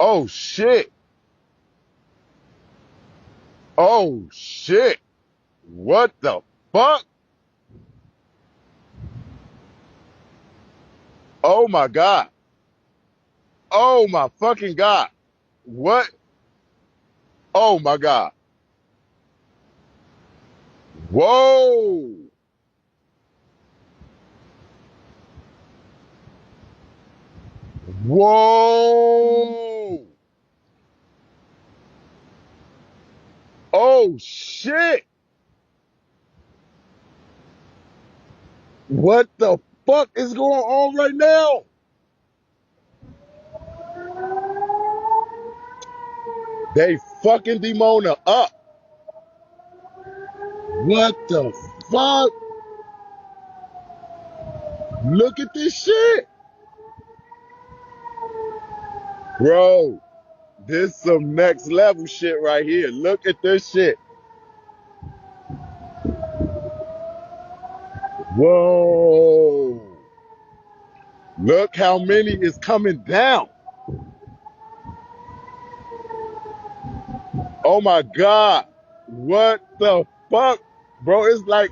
Oh shit. Oh shit. What the fuck? Oh my God. Oh my fucking God. What? Oh my God. Whoa. Whoa. Oh shit. What the fuck is going on right now? They fucking Demona up. What the fuck? Look at this shit. Bro, this some next level shit right here. Look at this shit. Whoa. Look how many is coming down. Oh my God. What the fuck? Bro, it's like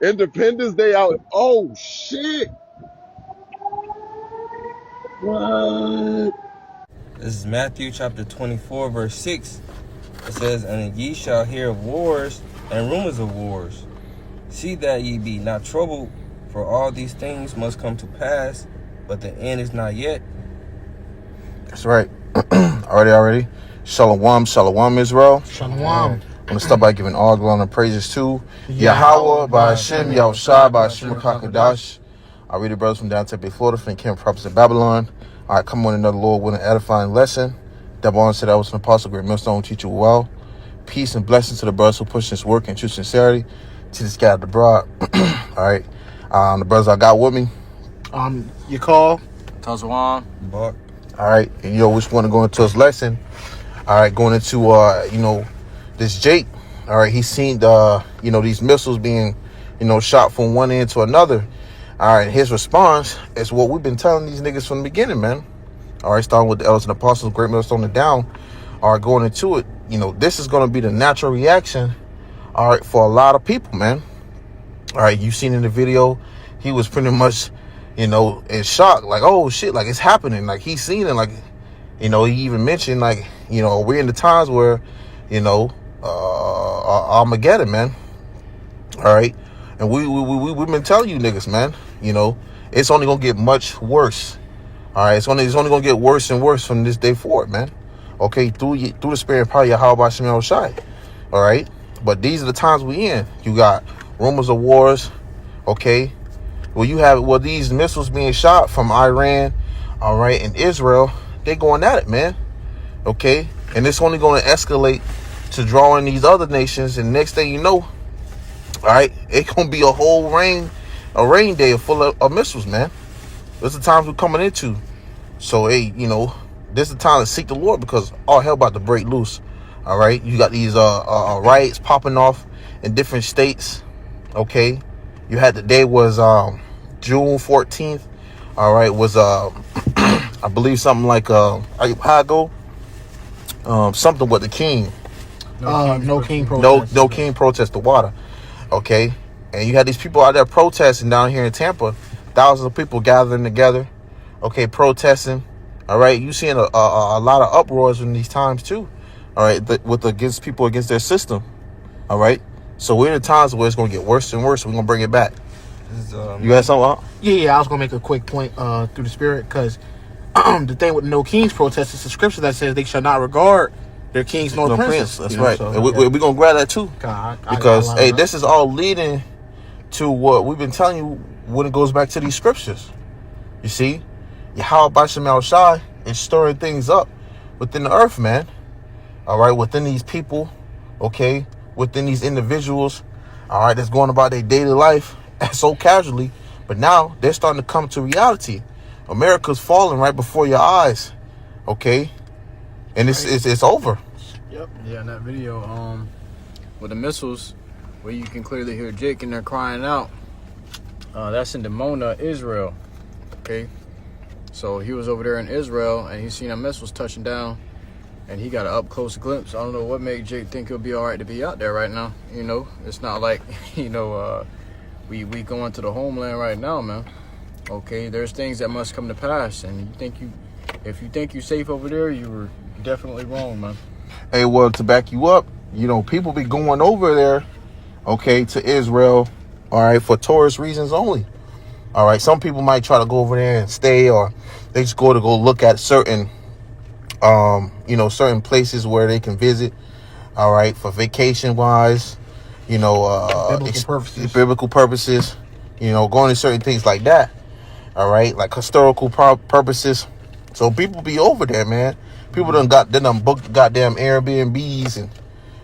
Independence Day out. Oh shit. What? This is Matthew chapter 24, verse 6. It says, "And ye shall hear of wars and rumors of wars. See that ye be not troubled, for all these things must come to pass, but the end is not yet." That's right. Already. Shalom, shalom, Israel. Shalom. I'm going to start by giving all glory and praises to Yahawah, BAHASHAM, Yahushua, BAHASHAM, Kakadash. I read the brothers from down Tampa Florida, from Camp Prophets of Babylon. All right, come on, another Lord with an edifying lesson. Deborah said I was an apostle, great millstone, teach you well. Peace and blessings to the brothers who push this work in true sincerity. To the scattered abroad. All right. The brothers I got with me. You call Tazwan, Buck. All right. And which one to go into his lesson? All right, going into this Jake. All right, he's seen these missiles being shot from one end to another. All right, his response is what we've been telling these niggas from the beginning, man. All right, starting with the elders and apostles, great millstone and down. All right, going into it, this is going to be the natural reaction. All right, for a lot of people, man. All right, you seen in the video, he was pretty much, in shock, like, oh shit, like it's happening, like he's seen it, like. He even mentioned, like, we're in the times where, Armageddon, man. All right. And we've been telling you niggas, man, it's only going to get much worse. All right. It's only going to get worse and worse from this day forward, man. Okay. Through the spirit and power of Yahawah Shai. All right. But these are the times we in. You got rumors of wars. Okay. Well, these missiles being shot from Iran. All right. And Israel. They going at it, man. Okay? And it's only going to escalate to draw in these other nations. And next thing you know, all right, it's going to be a whole rain day full of missiles, man. This is the times we're coming into. So, hey, this is the time to seek the Lord because all hell about to break loose. All right? You got these riots popping off in different states. Okay? You had the day was June 14th. All right, was I believe something like how I go, something with the king. No king protest. No king protest the water. Okay, and you had these people out there protesting down here in Tampa, thousands of people gathering together. Okay, protesting. All right, you seeing a lot of uproars in these times too. All right, against people against their system. All right, so we're in the times where it's gonna get worse and worse. We're gonna bring it back. You got something? Yeah. I was gonna make a quick point through the spirit because the thing with no kings protest is the scripture that says they shall not regard their kings nor princes. That's right. So, and we're gonna grab that too, because this is all leading to what we've been telling you when it goes back to these scriptures. You see, Yahawah BAHASHAM Shai is stirring things up within the earth, man. All right, within these people, okay, within these individuals, all right, that's going about their daily life so casually, but now they're starting to come to reality. America's falling right before your eyes, okay, and it's over. Yep. Yeah, in that video, with the missiles, where you can clearly hear Jake in there crying out. That's in Demona, Israel. Okay, So he was over there in Israel, and he seen them missiles touching down, and he got an up-close glimpse. I don't know what made Jake think it'll be all right to be out there right now. You know, it's not like, you know, we going to the homeland right now, man. Okay, there's things that must come to pass, and if you think you're safe over there, you were definitely wrong, man. Hey, well, to back you up, you know, people be going over there, okay, to Israel, all right, for tourist reasons only. All right, some people might try to go over there and stay, or they just go look at certain, you know, certain places where they can visit. All right, for vacation wise, you know, biblical purposes, you know, going to certain things like that. All right, like historical purposes. So people be over there, man. People done booked goddamn Airbnbs and,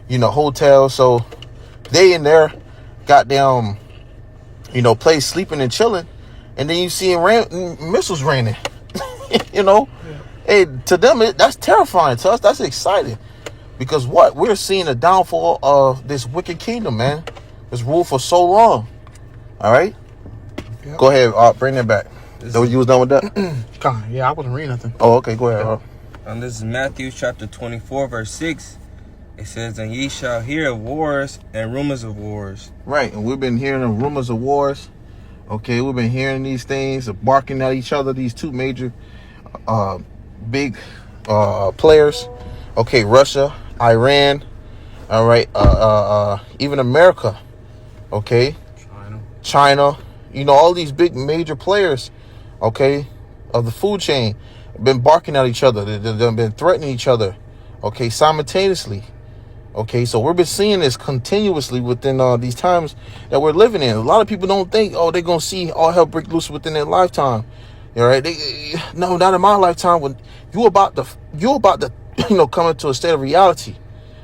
you know, hotels. So they in there, goddamn, you know, place sleeping and chilling. And then you see missiles raining, you know. Yeah. Hey, to them, that's terrifying. To us, that's exciting. Because what? We're seeing the downfall of this wicked kingdom, man. It's ruled for so long. All right? Yep. Go ahead, bring that back. So you was done with that? Yeah, I wasn't reading nothing. Oh, okay, go ahead. And this is Matthew chapter 24, verse 6. It says, and ye shall hear of wars and rumors of wars. Right, and we've been hearing of rumors of wars. Okay, we've been hearing these things, barking at each other, these two major big players. Okay, Russia, Iran, all right, even America, okay, China, you know, all these big major players, okay, of the food chain, been barking at each other. They've been threatening each other, okay, simultaneously. Okay, so we've been seeing this continuously within these times that we're living in. A lot of people don't think, oh, they're gonna see all hell break loose within their lifetime. All right, no, not in my lifetime. When you about to, you know, come into a state of reality.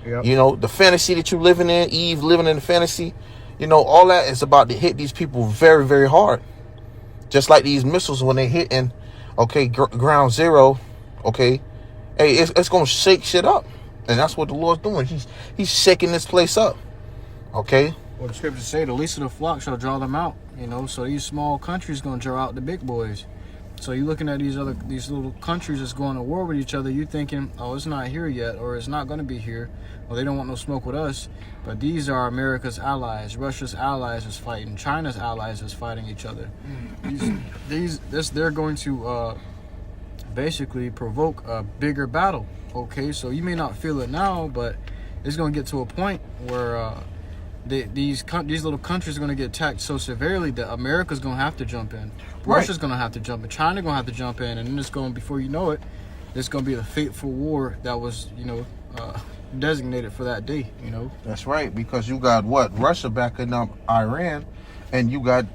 Yep. You know, the fantasy that you're living in, Eve living in the fantasy, you know, all that is about to hit these people very, very hard. Just like these missiles when they hitting, okay, ground zero, okay, hey, it's gonna shake shit up. And that's what the Lord's doing. He's shaking this place up. Okay? Well, the scriptures say the least of the flock shall draw them out. You know, so these small countries going to draw out the big boys. So you're looking at these little countries that's going to war with each other. You thinking, oh, it's not here yet, or it's not going to be here, or they don't want no smoke with us. But these are America's allies. Russia's allies is fighting. China's allies is fighting each other. They're going to basically provoke a bigger battle. Okay, so you may not feel it now, but it's going to get to a point where these little countries are going to get attacked so severely that America's going to have to jump in. Right. Russia's going to have to jump in. China's going to have to jump in. And then it's going, before you know it, it's going to be the fateful war that was, you know, designated for that day, you know. That's right, because you got what? Russia backing up Iran, and you got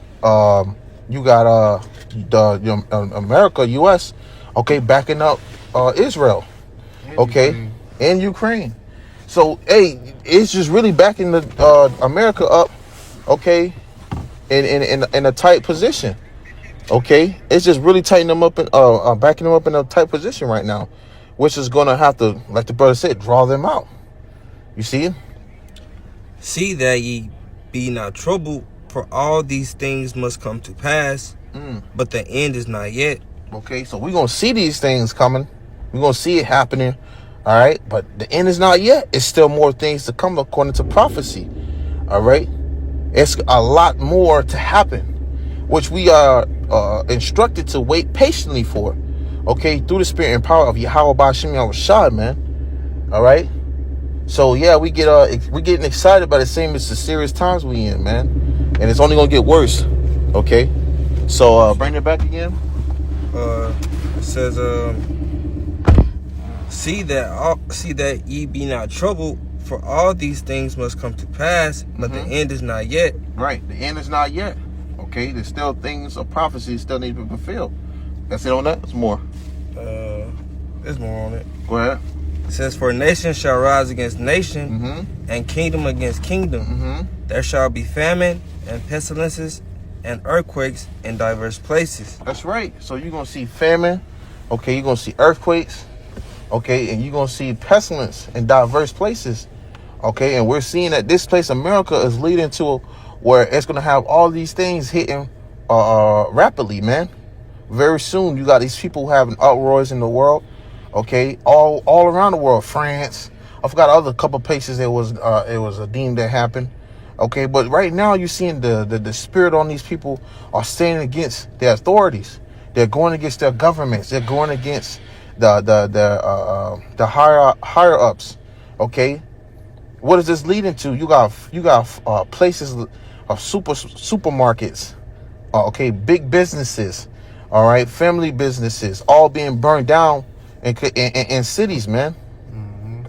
America, U.S., okay, backing up Israel. Okay, and Ukraine. So, hey, it's just really backing the America up, okay, in a tight position. Okay, it's just really tightening them up and backing them up in a tight position right now, which is gonna have to, like the brother said, draw them out. You see? See that ye be not troubled, for all these things must come to pass, but the end is not yet. Okay, so we're gonna see these things coming. We're going to see it happening, all right? But the end is not yet. It's still more things to come according to prophecy, all right? It's a lot more to happen, which we are instructed to wait patiently for, okay? Through the spirit and power of YAHAWASHI, man, all right? So, yeah, we're getting excited, but it seems it's the serious times we in, man. And it's only going to get worse, okay? So, bring it back again. It says, See that ye be not troubled, for all these things must come to pass, but the end is not yet. Right, the end is not yet. Okay, there's still things of prophecy still need to be fulfilled. That's it on that? There's more. There's more on it. Go ahead. It says, for nation shall rise against nation, and kingdom against kingdom. There shall be famine and pestilences and earthquakes in diverse places. That's right. So you're going to see famine. Okay, you're going to see earthquakes. Okay, and you're going to see pestilence in diverse places. Okay, and we're seeing that this place, America, is leading to where it's going to have all these things hitting rapidly, man. Very soon, you got these people having uproars in the world. Okay, all around the world. France, I forgot other couple places it was deemed that happened. Okay, but right now you're seeing the spirit on these people are standing against their authorities. They're going against their governments. They're going against the higher ups. Okay, what is this leading to? You got places of supermarkets. Okay, big businesses. All right, family businesses all being burned down in cities, man.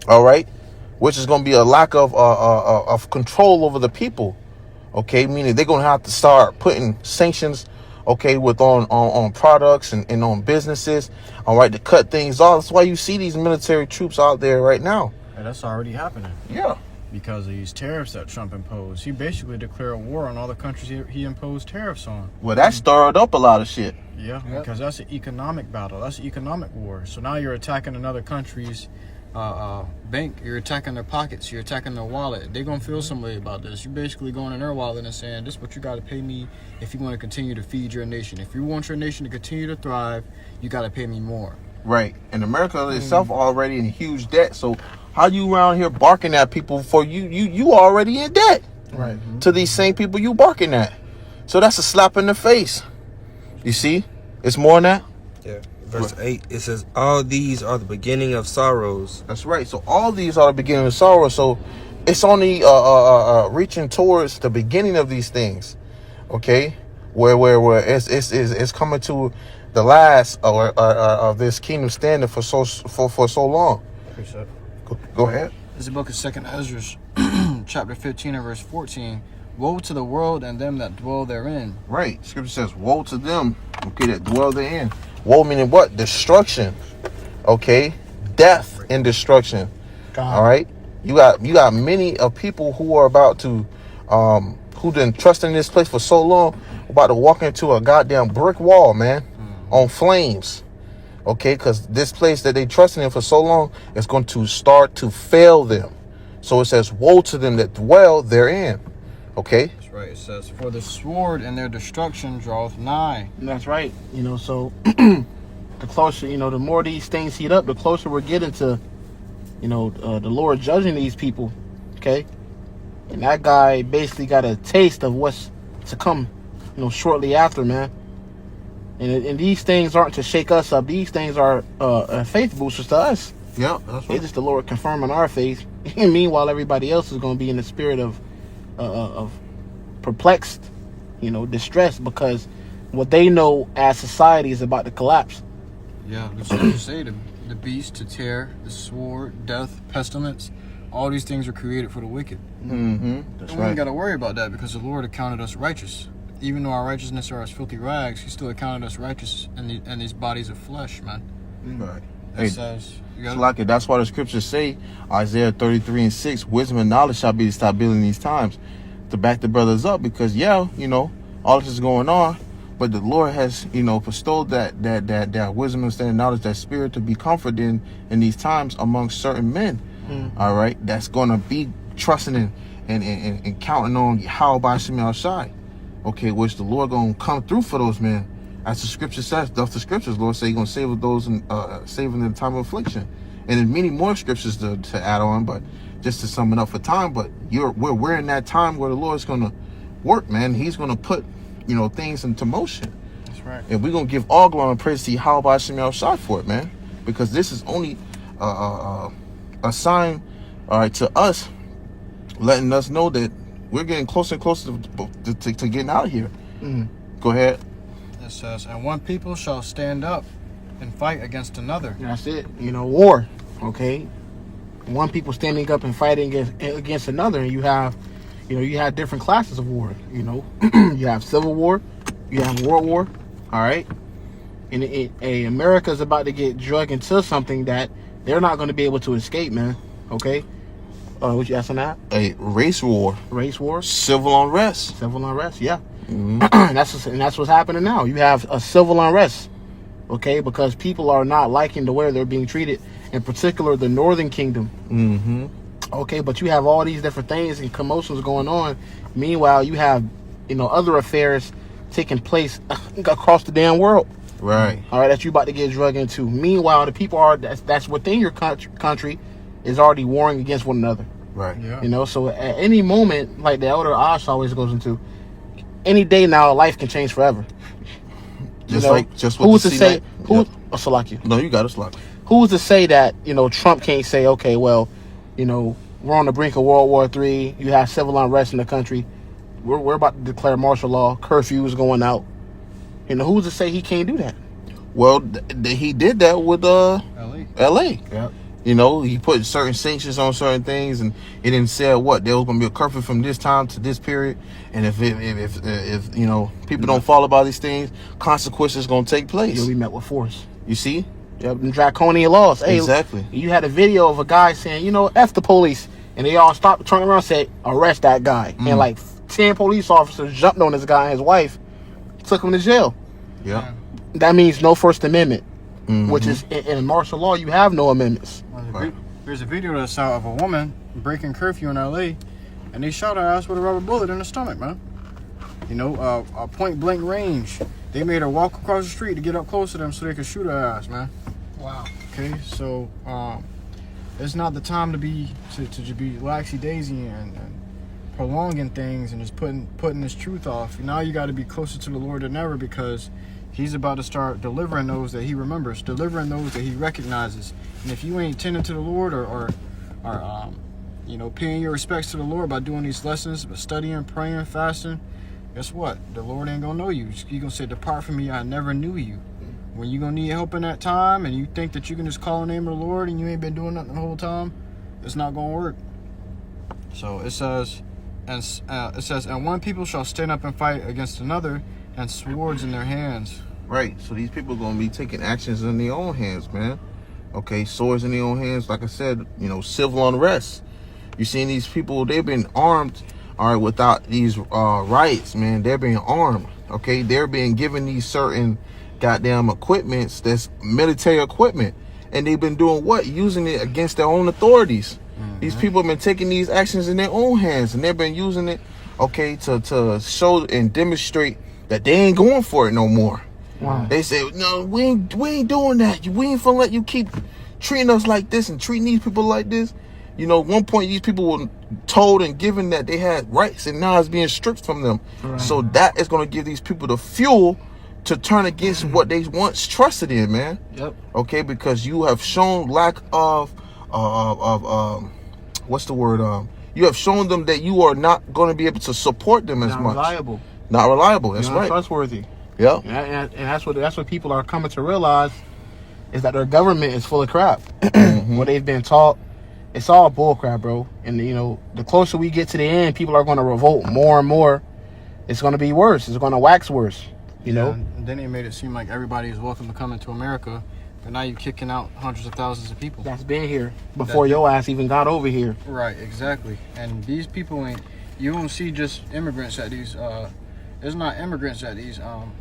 All right, which is going to be a lack of control over the people. Okay, meaning they're going to have to start putting sanctions, okay, with on products and on businesses. All right, to cut things off. That's why you see these military troops out there right now. And that's already happening. Yeah. Because of these tariffs that Trump imposed. He basically declared war on all the countries he imposed tariffs on. Well, that stirred up a lot of shit. Yeah, because that's an economic battle. That's an economic war. So now you're attacking another country's bank. You're attacking their pockets. You're attacking their wallet. They're going to feel some way about this. You're basically going in their wallet and saying, this is what you got to pay me if you want to continue to feed your nation. If you want your nation to continue to thrive, you got to pay me more. Right. And America itself already in huge debt. So how you around here barking at people for you already in debt? Right. To these same people you barking at. So that's a slap in the face. You see? It's more than that. Yeah. Verse 8, it says, all these are the beginning of sorrows. That's right. So all these are the beginning of sorrow. So it's only reaching towards the beginning of these things. Okay? Where it's coming to the last of this kingdom standing for so long. Go ahead. This is the book of 2nd Ezra, chapter 15 and verse 14. Woe to the world and them that dwell therein. Right. Scripture says, woe to them, okay, that dwell therein. Woe meaning what? Destruction. Okay? Death and destruction. God. All right? You got many of people who are about to who didn't trust in this place for so long, about to walk into a goddamn brick wall, man, on flames. Okay, because this place that they trusted in for so long is going to start to fail them. So it says, woe to them that dwell therein. Okay? That's right. It says, for the sword and their destruction draweth nigh. And that's right. So the closer, the more these things heat up, the closer we're getting to, the Lord judging these people. Okay? And that guy basically got a taste of what's to come, shortly after, man. And these things aren't to shake us up. These things are faith boosters to us. Yeah, that's right. It's just the Lord confirming our faith. And meanwhile, everybody else is going to be in the spirit of perplexed, distressed, because what they know as society is about to collapse. Yeah, that's what you say. The beast to tear, the sword, death, pestilence. All these things are created for the wicked. Mm-hmm. That's and we ain't got to worry about that because the Lord accounted us righteous. Even though our righteousness are as filthy rags, he still accounted us righteous in these bodies of flesh, man. Right. It says, that's why the scriptures say, Isaiah 33 and 6, wisdom and knowledge shall be the stability in these times. To back the brothers up, because all this is going on, but the Lord has, bestowed that wisdom, understanding, knowledge, that spirit to be comforted in these times among certain men. All right, that's going to be trusting and counting on YAHAWASHI. Okay, which the Lord gonna come through for those men, as the scripture says. The scriptures, Lord say, He gonna save those and saving in the time of affliction. And there's many more scriptures to add on, but just to sum it up for time. But we're in that time where the Lord's gonna work, man. He's gonna put things into motion. That's right. And we're gonna give all glory and praise to YAHAWASHI for it, man, because this is only a sign, all right, to us, letting us know that we're getting closer and closer to getting out of here. Go ahead. It says, and one people shall stand up and fight against another. That's it. War. Okay. One people standing up and fighting against another, and you have different classes of war. You have civil war, you have world war. All right. And America's about to get dragged into something that they're not going to be able to escape, man. Okay. What you asking that? A race war. Race war. Civil unrest. Civil unrest, yeah. And that's what's happening now. You have a civil unrest, okay, because people are not liking the way they're being treated, in particular the Northern Kingdom. Okay, but you have all these different things and commotions going on. Meanwhile, you have other affairs taking place across the damn world. Right. All right, that you about to get drug into. Meanwhile, the people that's within your country is already warring against one another. Right. Yeah. You know, so at any moment, like the elder Ash always goes into, any day now, life can change forever. Just you know, like just what who's the to say? Who? Yep. Oh, Salakia. No, you got us locked. Who's to say that Trump can't say, okay, well, we're on the brink of World War III. You have civil unrest in the country. We're about to declare martial law. Curfew is going out. Who's to say he can't do that? Well, he did that with LA. Yeah. He put certain sanctions on certain things, and it didn't say what there was going to be a curfew from this time to this period. And if people don't follow by these things, consequences going to take place. You'll be met with force. You see? Yep, and draconian laws. Hey, exactly. You had a video of a guy saying, F the police, and they all stopped, turned around, and said, arrest that guy. And like 10 police officers jumped on this guy and his wife, took him to jail. Yeah. That means no First Amendment, which is in martial law. You have no amendments. Right. There's a video that's out of a woman breaking curfew in LA, and they shot her ass with a rubber bullet in the stomach, man. A point blank range. They made her walk across the street to get up close to them so they could shoot her ass, man. Wow. Okay, so it's not the time to be laxy daisy and prolonging things and just putting this truth off. Now you got to be closer to the Lord than ever, because He's about to start delivering those that He remembers, delivering those that He recognizes. And if you ain't tending to the Lord or paying your respects to the Lord by doing these lessons, but studying, praying, fasting, guess what? The Lord ain't gonna know you. He's gonna say, "Depart from me, I never knew you." When you gonna need help in that time, and you think that you can just call the name of the Lord and you ain't been doing nothing the whole time, it's not gonna work. So it says, and one people shall stand up and fight against another, and swords in their hands. Right. So these people are gonna be taking actions in their own hands, man. Okay, swords in their own hands. Like I said, civil unrest. You seen these people? They've been armed. All right, without these riots, man, they're being armed. Okay, they're being given these certain goddamn equipments, that's military equipment, and they've been doing what? Using it against their own authorities. These people have been taking these actions in their own hands, and they've been using it, okay, to show and demonstrate that they ain't going for it no more. Wow. They say, no, we ain't doing that. We ain't gonna let you keep treating us like this and treating these people like this. At one point, these people were told and given that they had rights, and now it's being stripped from them. Right. So that is going to give these people the fuel to turn against what they once trusted in, man. Yep. Okay, because you have shown lack of what's the word? You have shown them that you are not going to be able to support them as much. Not reliable. That's right. Trustworthy. Yeah. And that's what people are coming to realize, is that their government is full of crap. What they've been taught. It's all bull crap, bro. And, the closer we get to the end, people are going to revolt more and more. It's going to be worse. It's going to wax worse, And then they made it seem like everybody is welcome to come into America. But now you're kicking out hundreds of thousands of people. That's been here before your ass even got over here. Right, exactly. And these people you don't see just immigrants at these, there's not immigrants at these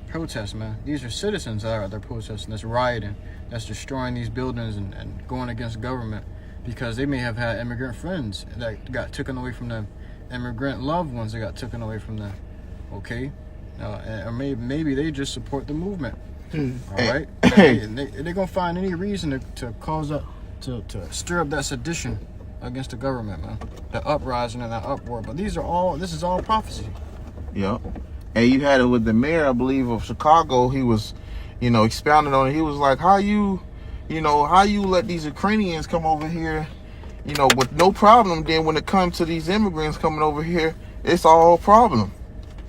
protests, man. These are citizens that are at their protesting, that's rioting, that's destroying these buildings and going against government. Because they may have had immigrant friends that got taken away from them, immigrant loved ones that got taken away from them. Okay, or maybe they just support the movement. All right, they're gonna find any reason to cause up to stir up that sedition against the government, man. The uprising and that uproar. But this is all prophecy. Yeah, and you had it with the mayor, I believe, of Chicago. He was, expounding on it. He was like, how you let these Ukrainians come over here, with no problem. Then when it comes to these immigrants coming over here, it's all a problem.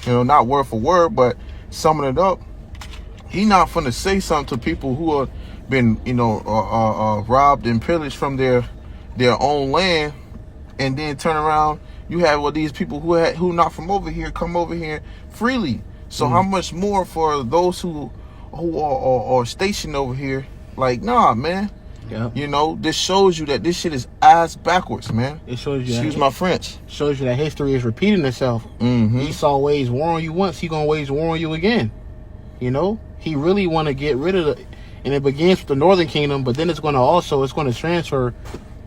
Not word for word, but summing it up. He not finna say something to people who have been, robbed and pillaged from their own land, and then turn around. You have these people who not from over here come over here freely. So how much more for those who are stationed over here? Like, nah, man. Yeah. This shows you that this shit is ass backwards, man. It shows you. Excuse my French. Shows you that history is repeating itself. Esau waged war on you once. He gonna wage war on you again. He really want to get rid of it, and it begins with the Northern Kingdom, but then it's going to transfer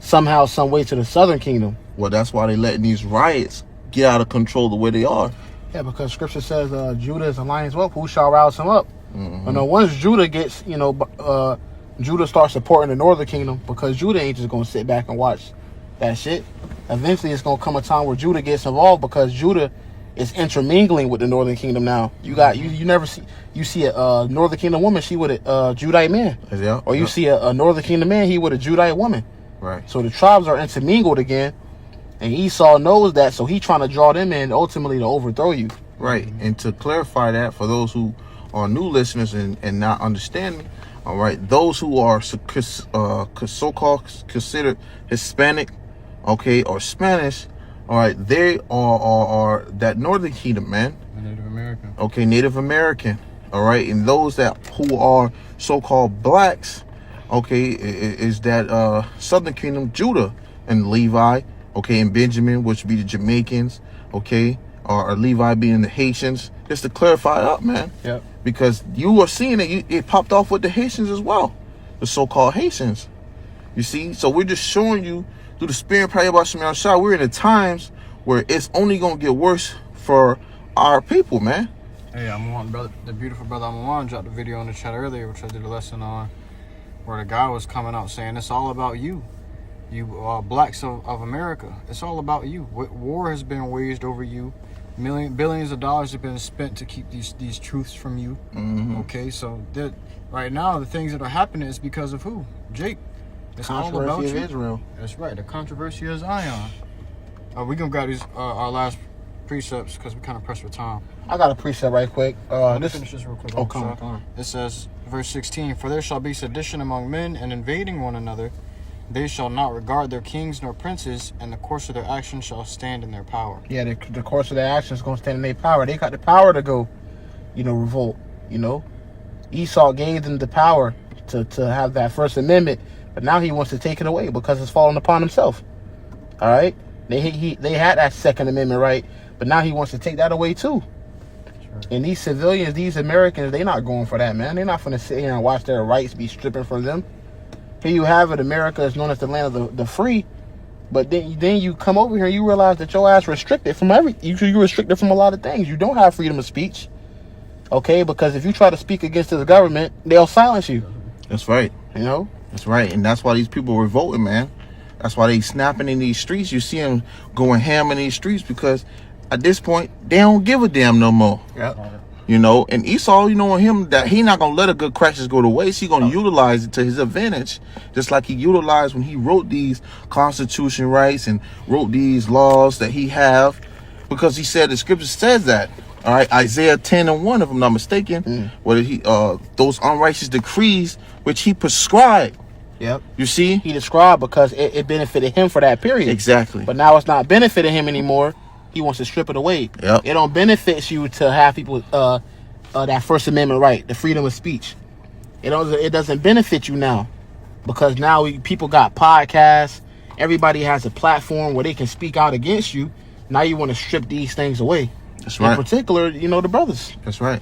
somehow, some way to the Southern Kingdom. Well, that's why they letting these riots get out of control the way they are. Yeah, because Scripture says Judah is a lion's whelp. Who shall rouse him up? And then once Judah gets, Judah starts supporting the northern kingdom, because Judah ain't just gonna sit back and watch that shit. Eventually, it's gonna come a time where Judah gets involved, because Judah is intermingling with the northern kingdom now. You got you never see a northern kingdom woman, she with a Judite man, or you see a northern kingdom man, he with a Judite woman. Right. So the tribes are intermingled again, and Esau knows that, so he trying to draw them in ultimately to overthrow you. Right. And to clarify that for those who are new listeners and not understanding, all right, those who are so-called considered Hispanic, okay, or Spanish, all right, they are that northern kingdom, man. Native American. Okay, Native American, all right, and those that who are so-called blacks, okay, is that southern kingdom, Judah and Levi, okay, and Benjamin, which would be the Jamaicans, okay, or Levi being the Haitians. Just to clarify up, man. Yep. Because you are seeing it popped off with the Haitians as well, the so-called Haitians. You see, so we're just showing you through the spirit prayer about SHAMAIWAN. We're in the times where it's only gonna get worse for our people, man. Hey, the beautiful brother Amawan dropped a video in the chat earlier, which I did a lesson on, where the guy was coming out saying it's all about you, blacks of America. It's all about you. War has been waged over you. Billions of dollars have been spent to keep these truths from you. Okay, so right now the things that are happening is because of who? Jake. It's all about you. Israel. That's right. The controversy of Zion. We're gonna grab these our last precepts because we kind of pressed for time. I got a precept right quick. Let me finish this real quick. Oh, come on. It says, verse 16: For there shall be sedition among men, and invading one another. They shall not regard their kings nor princes, and the course of their action shall stand in their power. Yeah, the course of their action is going to stand in their power. They got the power to go, revolt. Esau gave them the power to have that First Amendment, but now he wants to take it away because it's fallen upon himself. All right, they had that Second Amendment right, but now he wants to take that away too. Sure. And these civilians, these Americans, they not going for that, man. They're not going to sit here and watch their rights be stripped from them. Here you have it, America is known as the land of the free, but then you come over here and you realize that your ass restricted from you're restricted from a lot of things. You don't have freedom of speech, okay? Because if you try to speak against the government, they'll silence you. That's right. That's right, and that's why these people are revolting, man. That's why they snapping in these streets. You see them going ham in these streets because at this point they don't give a damn no more. Yeah. And Esau, on him, that he not gonna let a good crisis go to waste. He gonna utilize it to his advantage, just like he utilized when he wrote these constitution rights and wrote these laws that he have, because he said the scripture says that. All right, Isaiah 10:1, if I'm not mistaken, where he those unrighteous decrees which he prescribed. Yep. You see, he described because it benefited him for that period. Exactly. But now it's not benefiting him anymore. He wants to strip it away. Yep. It don't benefit you to have people that First Amendment right, the freedom of speech. It doesn't benefit you now, because now people got podcasts. Everybody has a platform where they can speak out against you. Now you want to strip these things away. That's right. In particular, the brothers. That's right.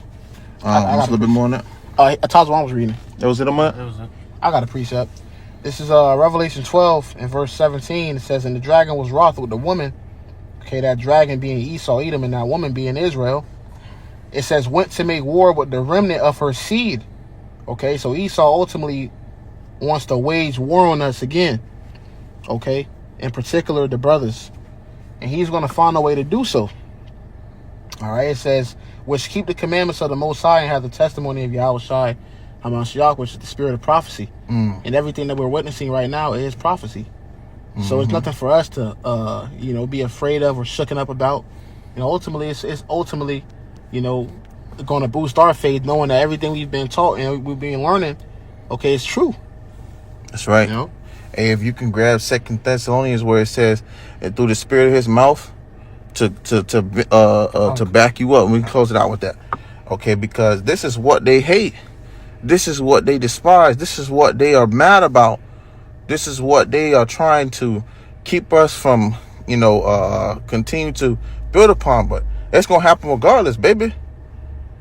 I got a little bit more on that. Tazwan was reading. That was it, on That was it. I got a precept. This is Revelation 12 and verse 17. It says, and the dragon was wroth with the woman. Okay, that dragon being Esau, Edom, and that woman being Israel. It says, went to make war with the remnant of her seed. Okay, so Esau ultimately wants to wage war on us again. Okay, in particular, the brothers. And he's going to find a way to do so. All right, it says, which keep the commandments of the Most High and have the testimony of YAHAWASHI, HaMashiach, which is the spirit of prophecy. And everything that we're witnessing right now is prophecy. So it's nothing for us to, be afraid of or shooken up about. Ultimately, it's ultimately, going to boost our faith, knowing that everything we've been taught and we've been learning, okay, it's true. That's right. Hey, if you can grab 2 Thessalonians, where it says, and through the spirit of his mouth, to back you up, and we can close it out with that. Okay, because this is what they hate. This is what they despise. This is what they are mad about. This is what they are trying to keep us from, continue to build upon. But it's going to happen regardless, baby.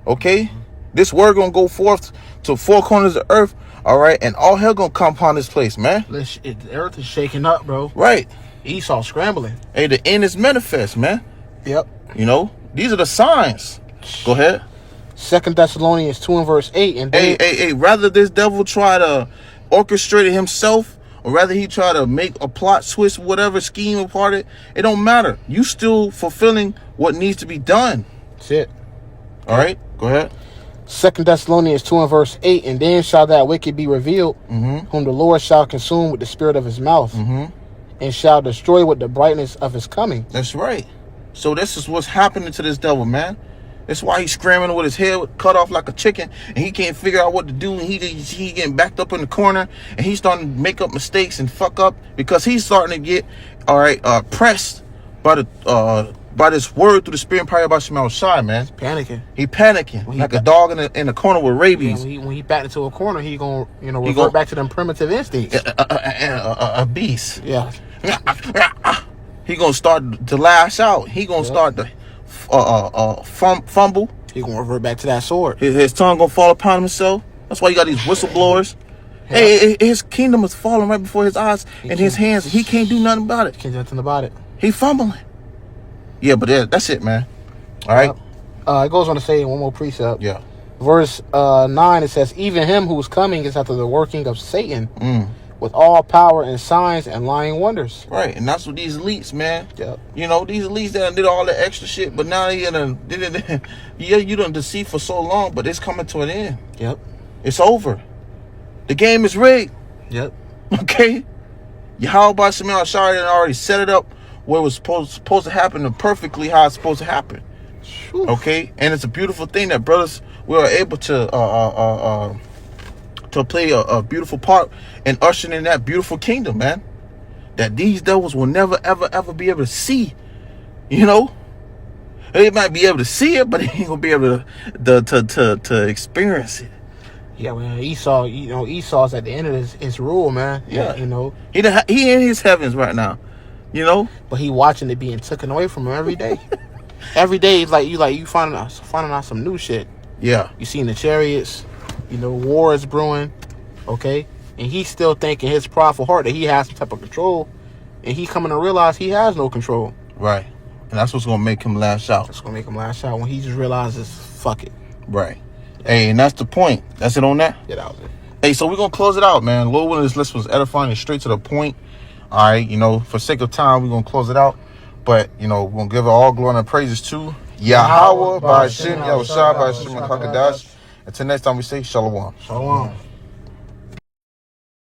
Okay? This word going to go forth to four corners of the earth. All right? And all hell going to come upon this place, man. The earth is shaking up, bro. Right. Esau scrambling. Hey, the end is manifest, man. Yep. These are the signs. Go ahead. 2 Thessalonians 2 and verse 8. And then, Hey, rather this devil try to orchestrate it himself, or rather he try to make a plot twist, whatever scheme apart it don't matter. You still fulfilling what needs to be done. that's it. All right, go ahead. 2 Thessalonians 2 and verse 8. And then shall that wicked be revealed, whom the Lord shall consume with the spirit of his mouth, and shall destroy with the brightness of his coming. That's right. So this is what's happening to this devil, man. That's why he's scrambling with his head cut off like a chicken, and he can't figure out what to do, and he getting backed up in the corner, and he's starting to make up mistakes and fuck up because he's starting to get pressed by this word through the spirit and power of SHAMAIWAN, man. Panicking. He panicking like a dog in the corner with rabies. Yeah, when he backed into a corner, he gonna revert back to them primitive instincts. A beast. Yeah. He gonna start to lash out. He gonna start to fumble. He gonna revert back to that sword. His tongue gonna fall upon himself. That's why you got these whistleblowers. Yeah. Hey, his kingdom is falling right before his eyes and his hands. He can't do nothing about it. Can't do nothing about it. He fumbling. Yeah, but that's it, man. All right. It goes on to say one more precept. Yeah. Verse 9, it says, even him who's coming is after the working of Satan, with all power and signs and lying wonders. Right, and that's what these elites, man. Yep. You know, these elites that did all the extra shit, but now you done deceived for so long, but it's coming to an end. Yep. It's over. The game is rigged. Yep. Okay? Yahawah SHAMAIWAN already set it up where it was supposed to happen perfectly how it's supposed to happen. Whew. Okay? And it's a beautiful thing that brothers were able to play a beautiful part in ushering in that beautiful kingdom, man. That these devils will never, ever, ever be able to see. You know? They might be able to see it, but they ain't gonna be able to experience it. Yeah, man. Esau's at the end of his rule, man. Yeah. You know. He in his heavens right now. You know? But he watching it being taken away from him every day. Every day, you finding out some new shit. Yeah. You seen the chariots, war is brewing, okay? And he's still thinking his prideful heart that he has some type of control, and he coming to realize he has no control. Right. And that's what's gonna make him lash out. That's gonna make him lash out when he just realizes, fuck it. Right. Hey, and that's the point. That's it on that. Get out there. Hey, so we're gonna close it out, man. Lord willing, this list was edifying and straight to the point. All right, for sake of time, we're gonna close it out. But we're gonna give all glory and praises to Yahawah, BAHASHAM, Yahushua, BAHASHAM, and Hakadash. Until next time, we say Shalom. Shalom.